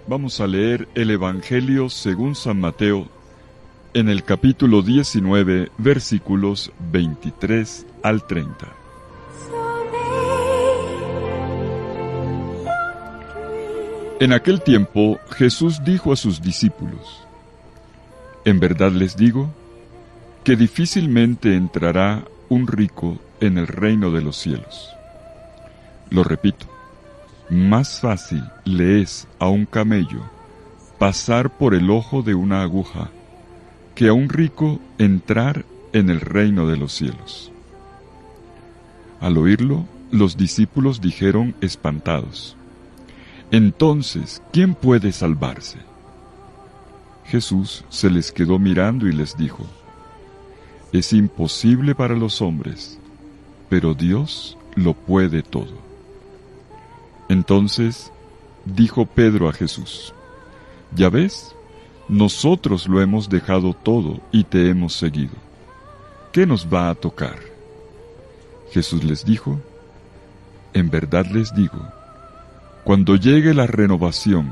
Vamos a leer el Evangelio según San Mateo en el capítulo 19, versículos 23 al 30. En aquel tiempo Jesús dijo a sus discípulos: En verdad les digo que difícilmente entrará un rico en el reino de los cielos. Lo repito, más fácil le es a un camello pasar por el ojo de una aguja que a un rico entrar en el reino de los cielos. Al oírlo, los discípulos dijeron espantados: Entonces, ¿quién puede salvarse? Jesús se les quedó mirando y les dijo: Es imposible para los hombres, pero Dios lo puede todo. Entonces dijo Pedro a Jesús: Ya ves, nosotros lo hemos dejado todo y te hemos seguido. ¿Qué nos va a tocar? Jesús les dijo: En verdad les digo, cuando llegue la renovación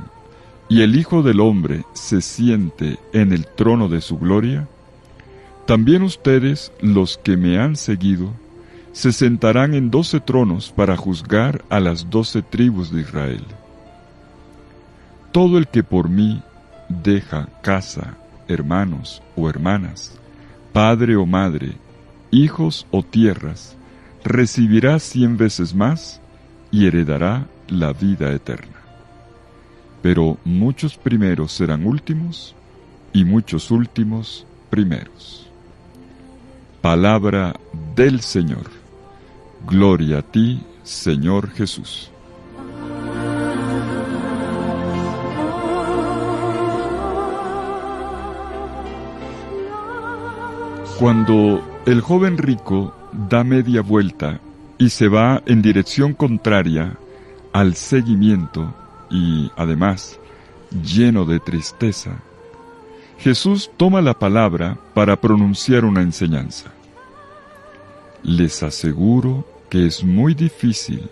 y el Hijo del Hombre se siente en el trono de su gloria, también ustedes, los que me han seguido, se sentarán en 12 tronos para juzgar a las 12 tribus de Israel. Todo el que por mí deja casa, hermanos o hermanas, padre o madre, hijos o tierras, recibirá 100 veces más y heredará la vida eterna. Pero muchos primeros serán últimos y muchos últimos primeros. Palabra del Señor. Gloria a ti, Señor Jesús. Cuando el joven rico da media vuelta y se va en dirección contraria al seguimiento y, además, lleno de tristeza, Jesús toma la palabra para pronunciar una enseñanza. Les aseguro que es muy difícil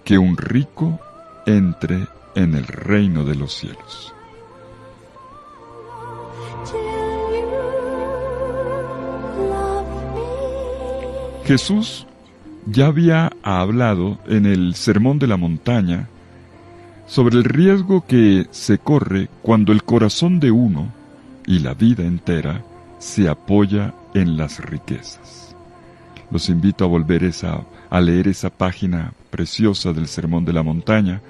que un rico entre en el reino de los cielos. Jesús ya había hablado en el Sermón de la Montaña sobre el riesgo que se corre cuando el corazón de uno y la vida entera se apoya en las riquezas. Los invito a volver a leer esa página preciosa del Sermón de la Montaña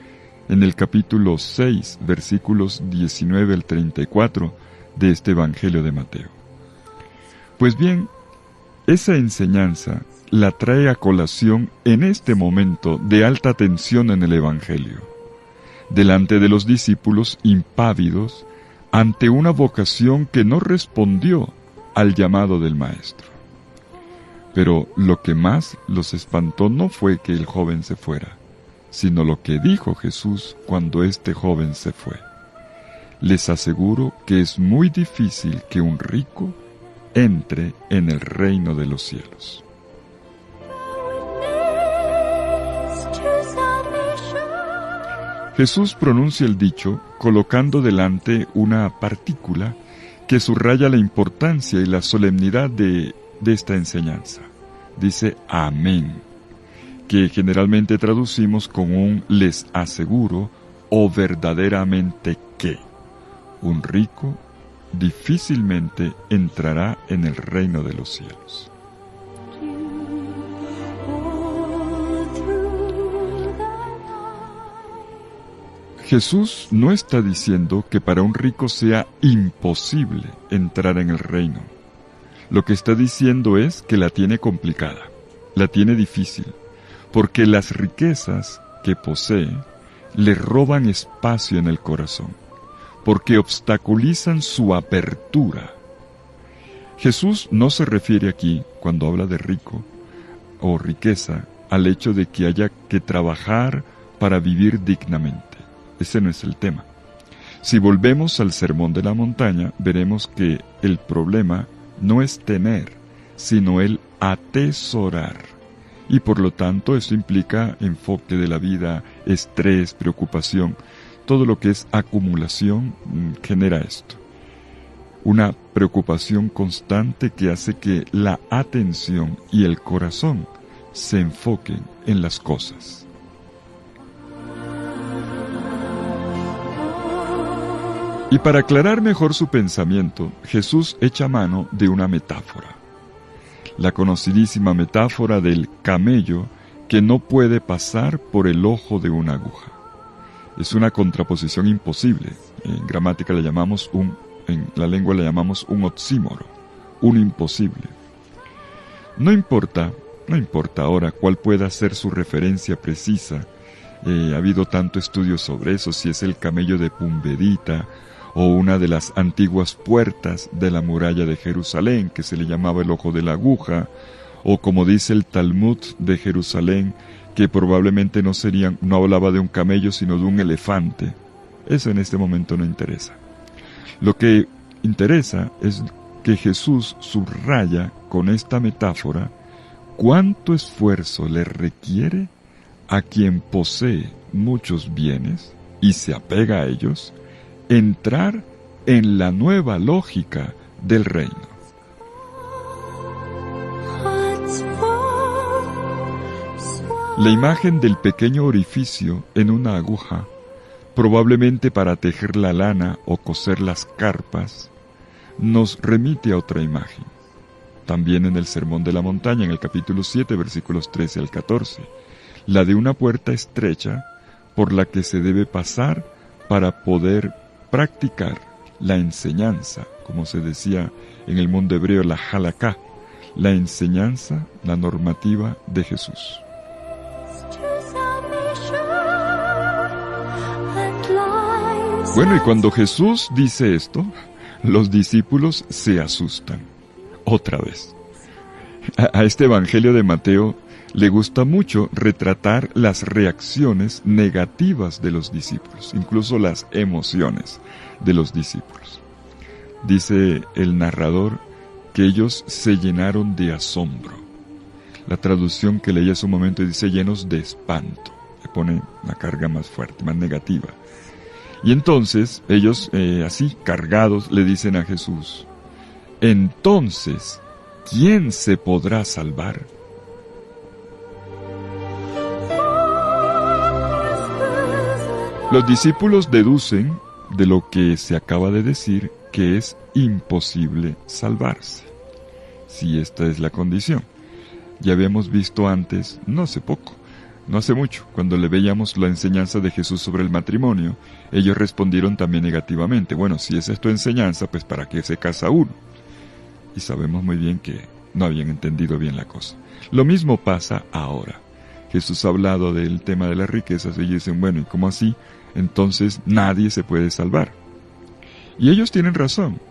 en el capítulo 6, versículos 19 al 34 de este Evangelio de Mateo. Pues bien, esa enseñanza la trae a colación en este momento de alta tensión en el Evangelio, delante de los discípulos impávidos ante una vocación que no respondió al llamado del Maestro. Pero lo que más los espantó no fue que el joven se fuera, sino lo que dijo Jesús cuando este joven se fue. Les aseguro que es muy difícil que un rico entre en el reino de los cielos. Jesús pronuncia el dicho colocando delante una partícula que subraya la importancia y la solemnidad de esta enseñanza. Dice amén, que generalmente traducimos con un les aseguro o verdaderamente que un rico difícilmente entrará en el reino de los cielos. Jesús no está diciendo que para un rico sea imposible entrar en el reino. Lo que está diciendo es que la tiene complicada, la tiene difícil, porque las riquezas que posee le roban espacio en el corazón, porque obstaculizan su apertura. Jesús no se refiere aquí, cuando habla de rico o riqueza, al hecho de que haya que trabajar para vivir dignamente. Ese no es el tema. Si volvemos al Sermón de la Montaña, veremos que el problema no es tener, sino el atesorar. y por lo tanto eso implica enfoque de la vida, estrés, preocupación. Todo lo que es acumulación genera esto. Una preocupación constante que hace que la atención y el corazón se enfoquen en las cosas. Y para aclarar mejor su pensamiento, Jesús echa mano de una metáfora. La conocidísima metáfora del camello que no puede pasar por el ojo de una aguja. Es una contraposición imposible. En gramática en la lengua le llamamos un oxímoro, un imposible. No importa ahora cuál pueda ser su referencia precisa. Ha habido tanto estudio sobre eso, si es el camello de Pumbedita o una de las antiguas puertas de la muralla de Jerusalén, que se le llamaba el ojo de la aguja, o como dice el Talmud de Jerusalén, que probablemente no hablaba de un camello, sino de un elefante. Eso en este momento no interesa. Lo que interesa es que Jesús subraya con esta metáfora cuánto esfuerzo le requiere a quien posee muchos bienes y se apega a ellos, entrar en la nueva lógica del reino. La imagen del pequeño orificio en una aguja, probablemente para tejer la lana o coser las carpas, nos remite a otra imagen. También en el Sermón de la Montaña, en el capítulo 7, versículos 13 al 14, la de una puerta estrecha por la que se debe pasar para poder practicar la enseñanza, como se decía en el mundo hebreo, la halaká, la enseñanza, la normativa de Jesús. Bueno, y cuando Jesús dice esto, los discípulos se asustan. Otra vez. A este Evangelio de Mateo le gusta mucho retratar las reacciones negativas de los discípulos, incluso las emociones de los discípulos. Dice el narrador que ellos se llenaron de asombro. La traducción que leí hace un momento dice llenos de espanto. Le pone una carga más fuerte, más negativa. Y entonces ellos, así cargados, le dicen a Jesús: entonces, ¿quién se podrá salvar? Los discípulos deducen de lo que se acaba de decir que es imposible salvarse, si esta es la condición. Ya habíamos visto antes, no hace mucho, cuando le veíamos la enseñanza de Jesús sobre el matrimonio, ellos respondieron también negativamente. Bueno, si esa es tu enseñanza, pues ¿para qué se casa uno? Y sabemos muy bien que no habían entendido bien la cosa. Lo mismo pasa ahora. Jesús ha hablado del tema de las riquezas y ellos dicen, bueno, ¿y cómo así? Entonces nadie se puede salvar. Y ellos tienen razón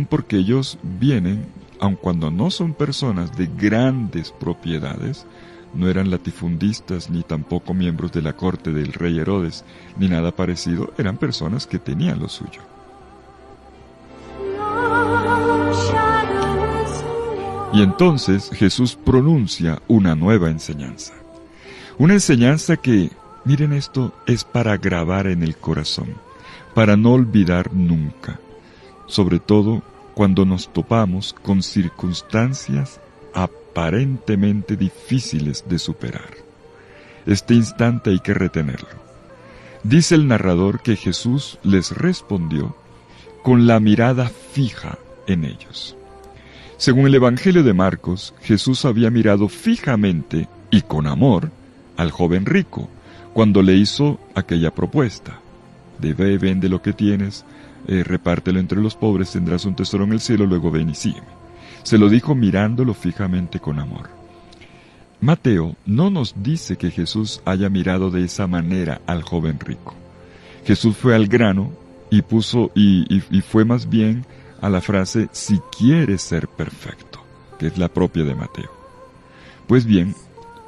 porque ellos vienen, aun cuando no son personas de grandes propiedades, no eran latifundistas ni tampoco miembros de la corte del rey Herodes, ni nada parecido, eran personas que tenían lo suyo. Y entonces Jesús pronuncia una nueva enseñanza. Una enseñanza que, miren esto, es para grabar en el corazón, para no olvidar nunca, sobre todo cuando nos topamos con circunstancias aparentemente difíciles de superar. Este instante hay que retenerlo. Dice el narrador que Jesús les respondió con la mirada fija en ellos. Según el Evangelio de Marcos, Jesús había mirado fijamente y con amor al joven rico cuando le hizo aquella propuesta de ve, vende lo que tienes, repártelo entre los pobres, tendrás un tesoro en el cielo, luego ven y sígueme. Se lo dijo mirándolo fijamente con amor. Mateo no nos dice que Jesús haya mirado de esa manera al joven rico. Jesús fue al grano y fue más bien a la frase si quieres ser perfecto, que es la propia de Mateo. Pues bien,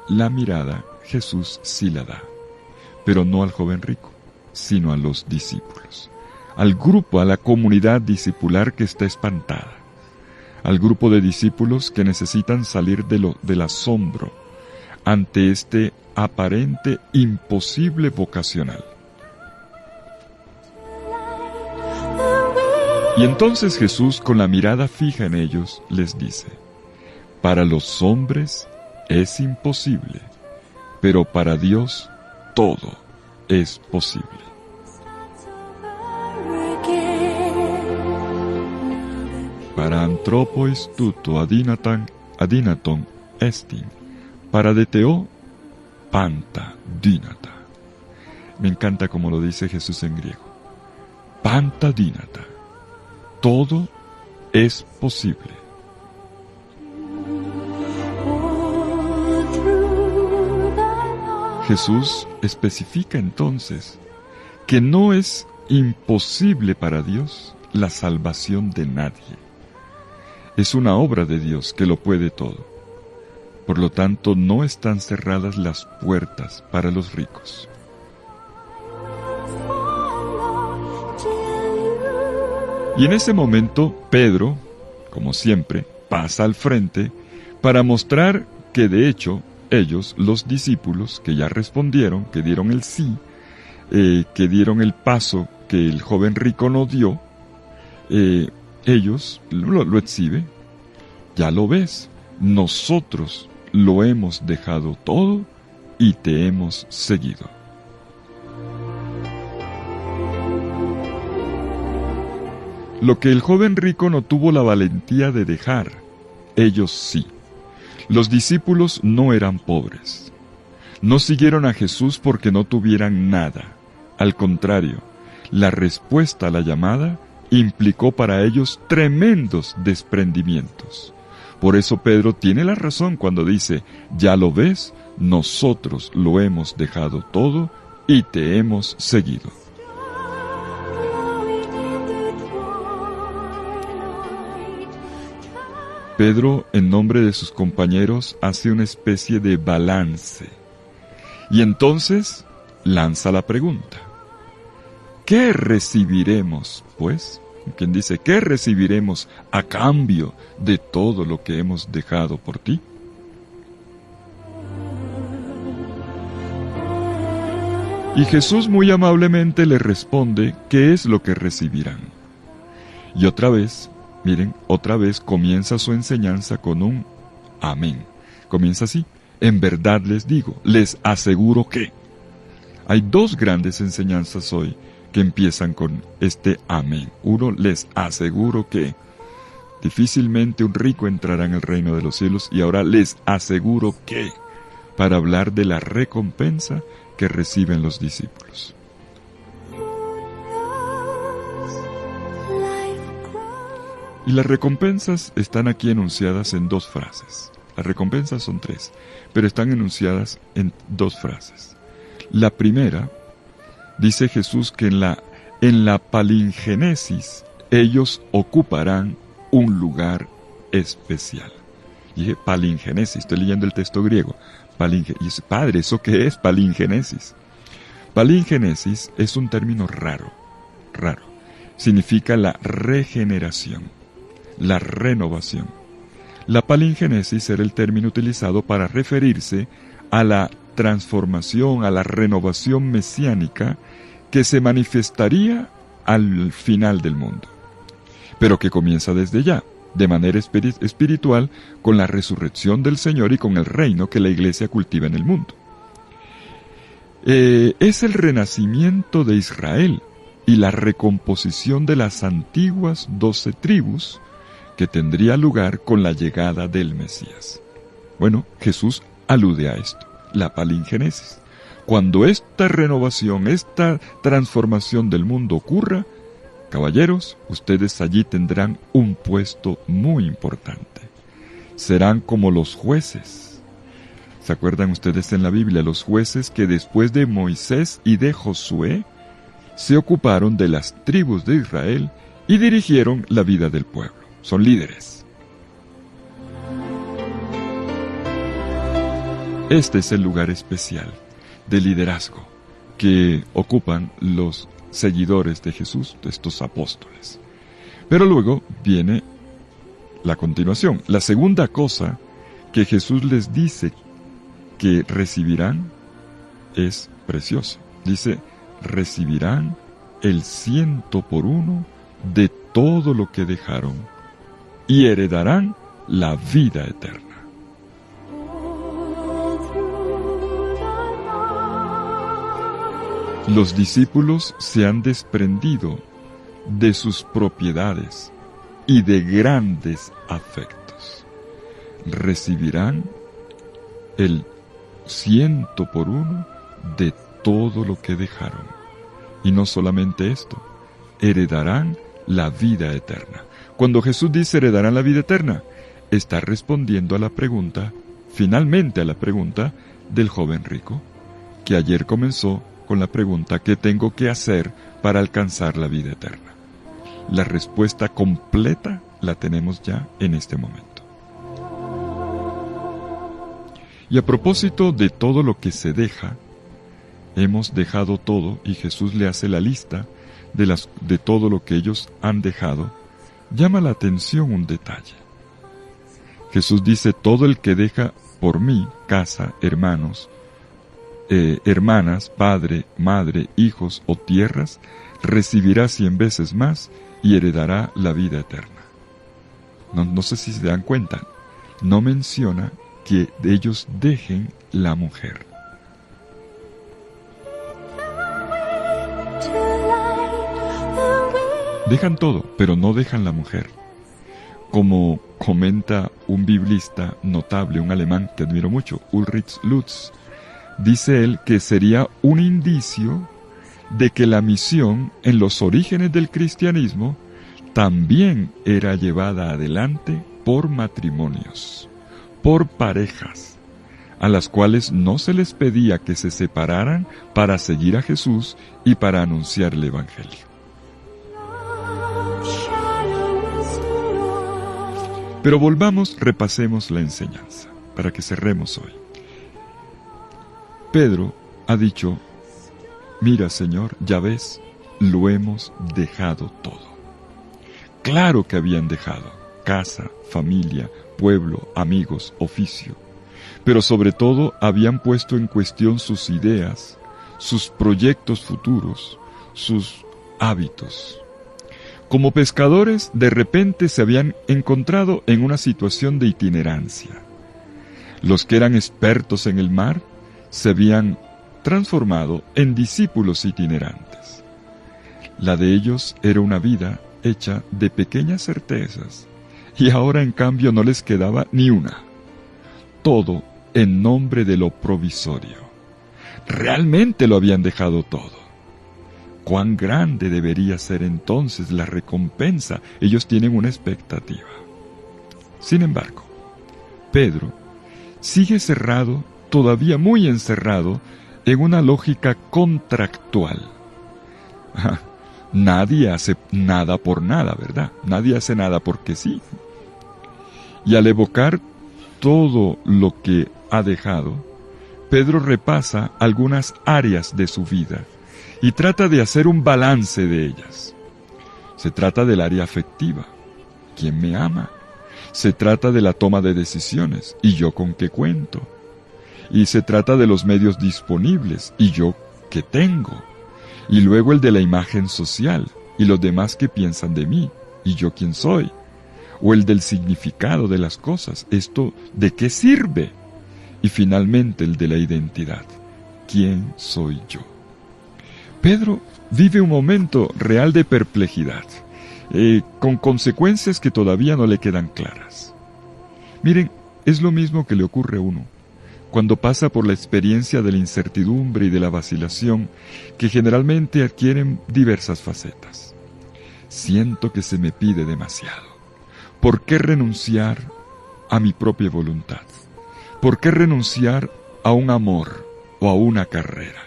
la mirada Jesús sí la da, pero no al joven rico, sino a los discípulos, al grupo, a la comunidad discipular que está espantada, al grupo de discípulos que necesitan salir del asombro ante este aparente imposible vocacional. Y entonces Jesús, con la mirada fija en ellos, les dice: para los hombres es imposible, pero para Dios todo es posible. Para anthropois tuto adinaton estin, para de Teo panta dínata. Me encanta como lo dice Jesús en griego. Panta dínata. Todo es posible. Jesús especifica entonces que no es imposible para Dios la salvación de nadie. Es una obra de Dios que lo puede todo. Por lo tanto, no están cerradas las puertas para los ricos. Y en ese momento, Pedro, como siempre, pasa al frente para mostrar que de hecho ellos, los discípulos, que ya respondieron, que dieron el sí, que dieron el paso que el joven rico no dio, ellos lo exhibe. Ya lo ves, nosotros lo hemos dejado todo y te hemos seguido. Lo que el joven rico no tuvo la valentía de dejar, ellos sí. Los discípulos no eran pobres. No siguieron a Jesús porque no tuvieran nada. Al contrario, la respuesta a la llamada implicó para ellos tremendos desprendimientos. Por eso Pedro tiene la razón cuando dice: ya lo ves, nosotros lo hemos dejado todo y te hemos seguido. Pedro, en nombre de sus compañeros, hace una especie de balance. Y entonces lanza la pregunta: ¿qué recibiremos, pues? Quien dice: ¿qué recibiremos a cambio de todo lo que hemos dejado por ti? Y Jesús muy amablemente le responde qué es lo que recibirán. Y otra vez, miren, otra vez comienza su enseñanza con un amén. Comienza así: en verdad les digo, les aseguro que. Hay dos grandes enseñanzas hoy que empiezan con este amén. Uno, les aseguro que. Difícilmente un rico entrará en el reino de los cielos, y ahora les aseguro que, para hablar de la recompensa que reciben los discípulos. Y las recompensas están aquí enunciadas en dos frases. Las recompensas son tres, pero están enunciadas en dos frases. La primera, dice Jesús que en la palingénesis ellos ocuparán un lugar especial. Dije palingénesis, estoy leyendo el texto griego. Y dice: padre, ¿eso qué es palingénesis? Palingénesis es un término raro. Significa la regeneración, la renovación. La palingénesis era el término utilizado para referirse a la transformación, a la renovación mesiánica que se manifestaría al final del mundo, pero que comienza desde ya, de manera espiritual, con la resurrección del Señor y con el reino que la Iglesia cultiva en el mundo. Es el renacimiento de Israel y la recomposición de las antiguas 12 tribus que tendría lugar con la llegada del Mesías. Bueno, Jesús alude a esto, la palingénesis. Cuando esta renovación, esta transformación del mundo ocurra, caballeros, ustedes allí tendrán un puesto muy importante. Serán como los jueces. ¿Se acuerdan ustedes en la Biblia los jueces que después de Moisés y de Josué se ocuparon de las tribus de Israel y dirigieron la vida del pueblo? Son líderes. Este es el lugar especial de liderazgo que ocupan los seguidores de Jesús, de estos apóstoles. Pero luego viene la continuación. La segunda cosa que Jesús les dice que recibirán es preciosa. Dice, recibirán el 100 por 1 de todo lo que dejaron y heredarán la vida eterna. Los discípulos se han desprendido de sus propiedades y de grandes afectos. Recibirán el 100 por 1 de todo lo que dejaron. Y no solamente esto, heredarán la vida eterna. Cuando Jesús dice heredarán la vida eterna, está respondiendo a la pregunta, finalmente a la pregunta del joven rico, que ayer comenzó con la pregunta, ¿qué tengo que hacer para alcanzar la vida eterna? La respuesta completa la tenemos ya en este momento. Y a propósito de todo lo que se deja, hemos dejado todo, y Jesús le hace la lista de todo lo que ellos han dejado. Llama la atención un detalle. Jesús dice, todo el que deja por mí casa, hermanos, hermanas, padre, madre, hijos o tierras, recibirá 100 veces más y heredará la vida eterna. No sé si se dan cuenta, no menciona que ellos dejen la mujer. Dejan todo, pero no dejan la mujer. Como comenta un biblista notable, un alemán que admiro mucho, Ulrich Lutz, dice él que sería un indicio de que la misión en los orígenes del cristianismo también era llevada adelante por matrimonios, por parejas, a las cuales no se les pedía que se separaran para seguir a Jesús y para anunciar el Evangelio. Pero volvamos, repasemos la enseñanza, para que cerremos hoy. Pedro ha dicho, mira Señor, ya ves, lo hemos dejado todo. Claro que habían dejado casa, familia, pueblo, amigos, oficio, pero sobre todo habían puesto en cuestión sus ideas, sus proyectos futuros, sus hábitos. Como pescadores, de repente se habían encontrado en una situación de itinerancia. Los que eran expertos en el mar se habían transformado en discípulos itinerantes. La de ellos era una vida hecha de pequeñas certezas, y ahora en cambio no les quedaba ni una. Todo en nombre de lo provisorio. Realmente lo habían dejado todo. ¿Cuán grande debería ser entonces la recompensa? Ellos tienen una expectativa. Sin embargo, Pedro sigue cerrado, todavía muy encerrado, en una lógica contractual. Nadie hace nada por nada, ¿verdad? Nadie hace nada porque sí. Y al evocar todo lo que ha dejado, Pedro repasa algunas áreas de su vida y trata de hacer un balance de ellas. Se trata del área afectiva. ¿Quién me ama? Se trata de la toma de decisiones. ¿Y yo con qué cuento? Y se trata de los medios disponibles. ¿Y yo qué tengo? Y luego el de la imagen social. ¿Y los demás qué piensan de mí? ¿Y yo quién soy? O el del significado de las cosas. ¿Esto de qué sirve? Y finalmente el de la identidad. ¿Quién soy yo? Pedro vive un momento real de perplejidad, con consecuencias que todavía no le quedan claras. Miren, es lo mismo que le ocurre a uno cuando pasa por la experiencia de la incertidumbre y de la vacilación, que generalmente adquieren diversas facetas. Siento que se me pide demasiado. ¿Por qué renunciar a mi propia voluntad? ¿Por qué renunciar a un amor o a una carrera?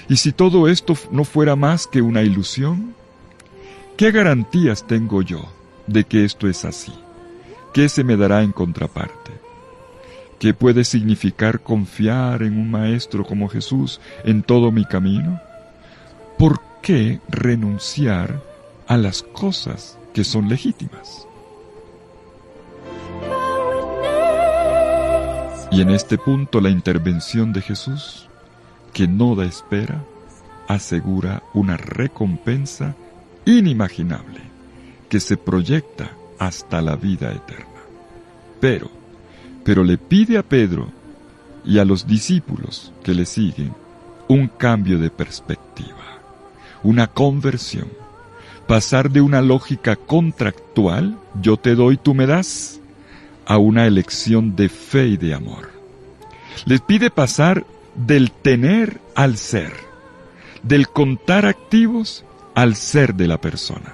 ¿Y si todo esto no fuera más que una ilusión? ¿Qué garantías tengo yo de que esto es así? ¿Qué se me dará en contraparte? ¿Qué puede significar confiar en un maestro como Jesús en todo mi camino? ¿Por qué renunciar a las cosas que son legítimas? Y en este punto la intervención de Jesús, que no da espera, asegura una recompensa inimaginable que se proyecta hasta la vida eterna. Pero le pide a Pedro y a los discípulos que le siguen un cambio de perspectiva, una conversión, pasar de una lógica contractual, yo te doy, tú me das, a una elección de fe y de amor. Les pide pasar del tener al ser, del contar activos al ser de la persona,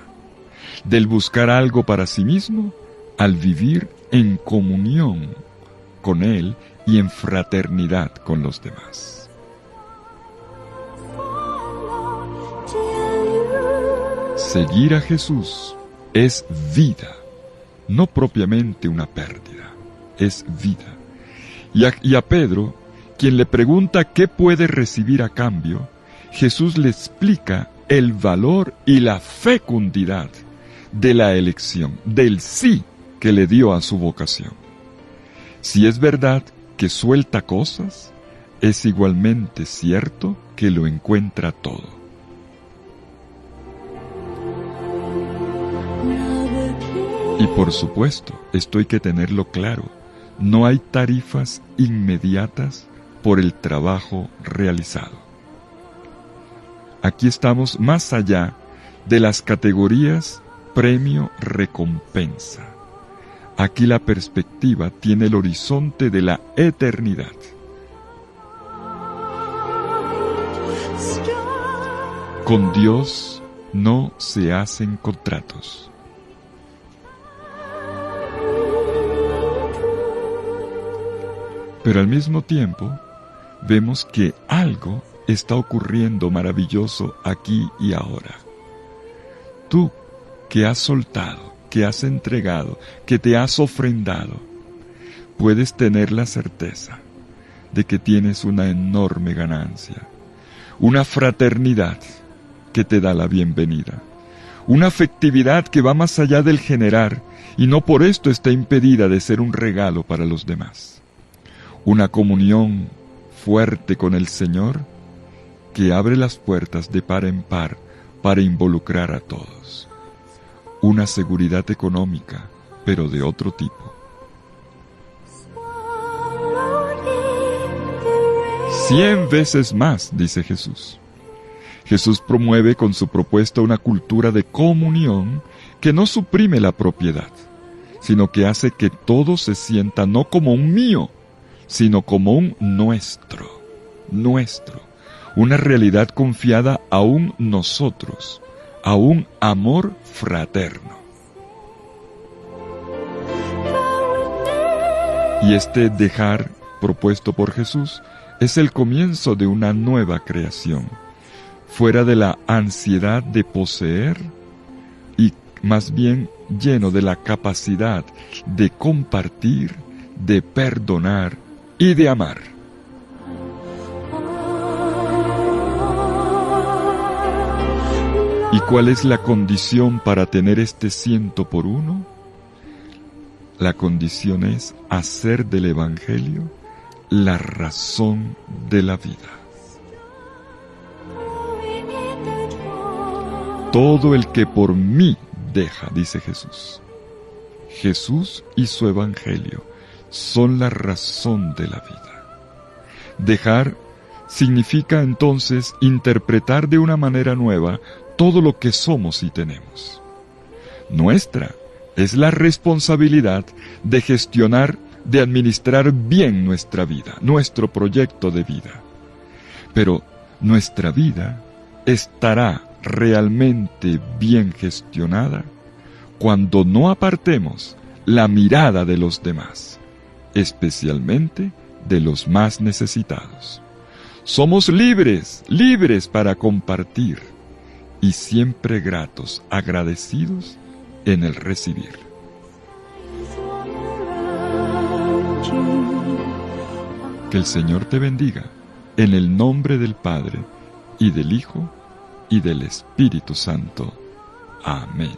del buscar algo para sí mismo al vivir en comunión con Él y en fraternidad con los demás. Seguir a Jesús es vida, no propiamente una pérdida, es vida. Y a Pedro, quien le pregunta qué puede recibir a cambio, Jesús le explica el valor y la fecundidad de la elección, del sí que le dio a su vocación. Si es verdad que suelta cosas, es igualmente cierto que lo encuentra todo. Y por supuesto, esto hay que tenerlo claro, no hay tarifas inmediatas por el trabajo realizado. Aquí estamos más allá de las categorías premio-recompensa. Aquí la perspectiva tiene el horizonte de la eternidad. Con Dios no se hacen contratos. Pero al mismo tiempo, vemos que algo está ocurriendo maravilloso aquí y ahora. Tú que has soltado, que has entregado, que te has ofrendado, puedes tener la certeza de que tienes una enorme ganancia, una fraternidad que te da la bienvenida, una afectividad que va más allá del generar y no por esto está impedida de ser un regalo para los demás. Una comunión fuerte con el Señor que abre las puertas de par en par para involucrar a todos. Una seguridad económica, pero de otro tipo. 100 veces más, dice Jesús. Jesús promueve con su propuesta una cultura de comunión que no suprime la propiedad, sino que hace que todo se sienta no como un mío, sino como un nuestro, una realidad confiada a un nosotros, a un amor fraterno. Y este dejar propuesto por Jesús es el comienzo de una nueva creación, fuera de la ansiedad de poseer y más bien lleno de la capacidad de compartir, de perdonar y de amar. ¿Y cuál es la condición para tener este 100 por 1? La condición es hacer del Evangelio la razón de la vida. Todo el que por mí deja, dice Jesús. Jesús y su Evangelio son la razón de la vida. Dejar significa entonces interpretar de una manera nueva todo lo que somos y tenemos. Nuestra es la responsabilidad de gestionar, de administrar bien nuestra vida, nuestro proyecto de vida. Pero nuestra vida estará realmente bien gestionada cuando no apartemos la mirada de los demás, especialmente de los más necesitados. Somos libres para compartir y siempre gratos, agradecidos en el recibir. Que el Señor te bendiga en el nombre del Padre y del Hijo y del Espíritu Santo. Amén.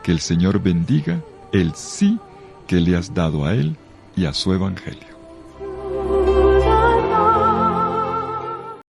Que el Señor bendiga el sí que le has dado a Él y a su Evangelio.